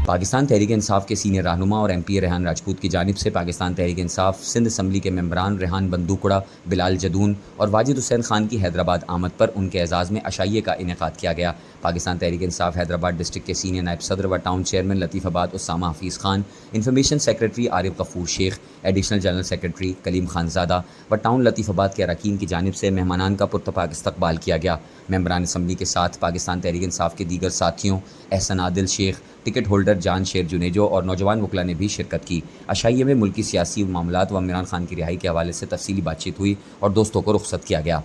पाकिस्तान तहरीक इंसाफ के सीनियर रहनुमा और MP रेहान राजपूत की जानिब से पाकिस्तान तहरीक इंसाफ सिंध असम्बली के मम्बरान रेहान बंदूकड़ा, बिलाल जदून और वाजिद हुसैन खान की हैदराबाद आमद पर उनके एजाज़ में अशाइये का इनेकाद किया गया। पाकिस्तान तहरीक इंसाफ हैदराबाद डिस्ट्रिक्ट के सीनियर नायब सदर व town chairman Latifabad Usama Hafeez Khan, information secretary Arif Ghafoor Sheikh, additional general secretary Kaleem Khanzada व टाउन लतीफ़ाबाद के अरकान की जानिब से मेहमानान का पुरतपाक इस्तकबाल किया गया। मम्बरान असम्बली के साथ पाकिस्तान तहरीक इंसाफ के दीगर साथियों एहसन आदिल शेख, टिकट होल्डर जान शेर जुनेजो और नौजवान वकला ने भी शिरकत की। अशाइये में मुल्की सियासी मामलात व इमरान खान की रिहाई के हवाले से तफसीली बातचीत हुई और दोस्तों को रुख्सत किया गया।